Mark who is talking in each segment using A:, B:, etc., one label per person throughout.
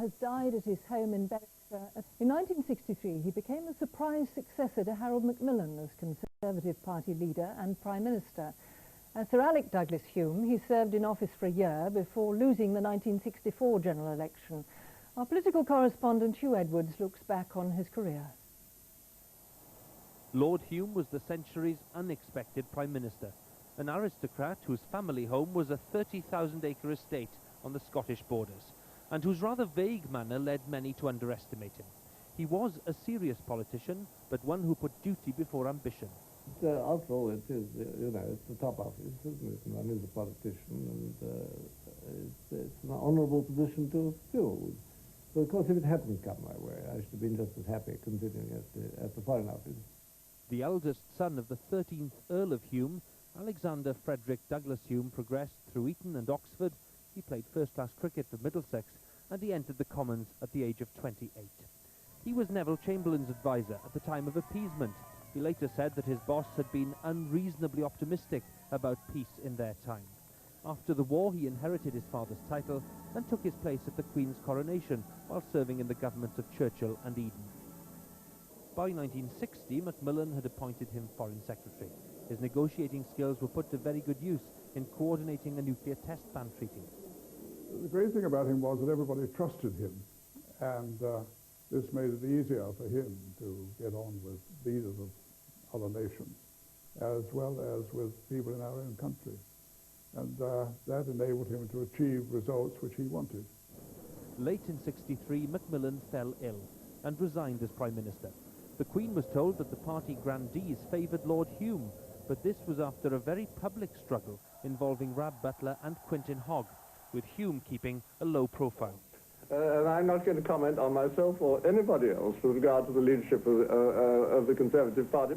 A: has died at his home in Berkshire. In 1963, he became the surprise successor to Harold Macmillan as Conservative Party leader and Prime Minister. Sir Alec Douglas Hume, he served in office for a year before losing the 1964 general election. Our political correspondent Hugh Edwards looks back on his career.
B: Lord Hume was the century's unexpected Prime Minister, an aristocrat whose family home was a 30,000-acre estate on the Scottish borders, and whose rather vague manner led many to underestimate him. He was a serious politician, but one who put duty before ambition.
C: After all, it is, it's the top office, isn't it? And one is a politician, and it's an honourable position to fill. So, of course, if it hadn't come my way, I should have been just as happy continuing at the Foreign Office.
B: The eldest son of the 13th Earl of Hume, Alexander Frederick Douglas Hume, progressed through Eton and Oxford. He played first-class cricket for Middlesex, and he entered the Commons at the age of 28. He was Neville Chamberlain's advisor at the time of appeasement. He later said that his boss had been unreasonably optimistic about peace in their time. After the war, he inherited his father's title and took his place at the Queen's coronation while serving in the governments of Churchill and Eden. By 1960, Macmillan had appointed him Foreign Secretary. His negotiating skills were put to very good use in coordinating a nuclear test ban treaty.
D: The great thing about him was that everybody trusted him, and this made it easier for him to get on with leaders of other nations, as well as with people in our own country. And that enabled him to achieve results which he wanted.
B: Late in '63, Macmillan fell ill and resigned as Prime Minister. The Queen was told that the party grandees favoured Lord Hume, but this was after a very public struggle involving Rab Butler and Quintin Hogg, with Hume keeping a low profile.
E: And I'm not going to comment on myself or anybody else with regard to the leadership of the Conservative Party.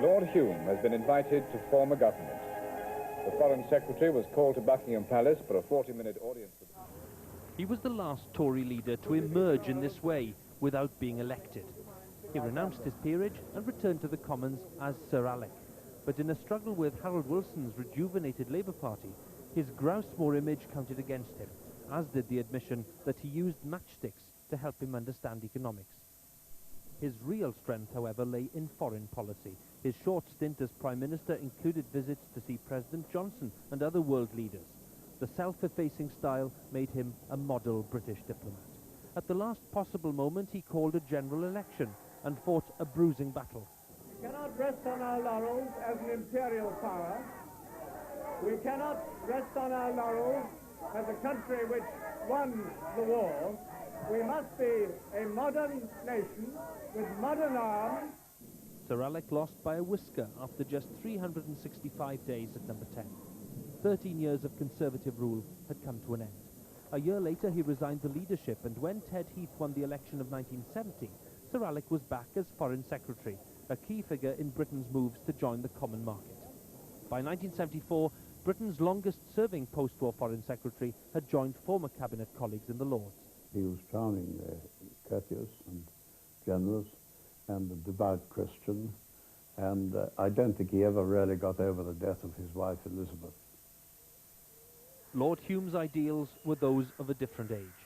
F: Lord Hume has been invited to form a government. The Foreign Secretary was called to Buckingham Palace for a 40-minute audience.
B: He was the last Tory leader to emerge in this way without being elected. He renounced his peerage and returned to the Commons as Sir Alec. But in a struggle with Harold Wilson's rejuvenated Labour Party, his Grousemore image counted against him, as did the admission that he used matchsticks to help him understand economics. His real strength, however, lay in foreign policy. His short stint as Prime Minister included visits to see President Johnson and other world leaders. The self-effacing style made him a model British diplomat. At the last possible moment, he called a general election and fought a bruising battle.
G: We cannot rest on our laurels as an imperial power. We cannot rest on our laurels as a country which won the war. We must be a modern nation with modern arms.
B: Sir Alec lost by a whisker after just 365 days at number 10. 13 years of Conservative rule had come to an end. A year later, he resigned the leadership, and when Ted Heath won the election of 1970, Sir Alec was back as Foreign Secretary, a key figure in Britain's moves to join the common market. By 1974, Britain's longest-serving post-war Foreign Secretary had joined former cabinet colleagues in the Lords.
C: He was charming, courteous and generous, and a devout Christian, and I don't think he ever really got over the death of his wife Elizabeth.
B: Lord Hume's ideals were those of a different age.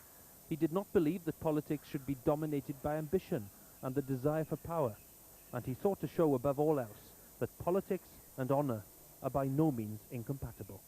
B: He did not believe that politics should be dominated by ambition and the desire for power, and he sought to show above all else that politics and honour are by no means incompatible.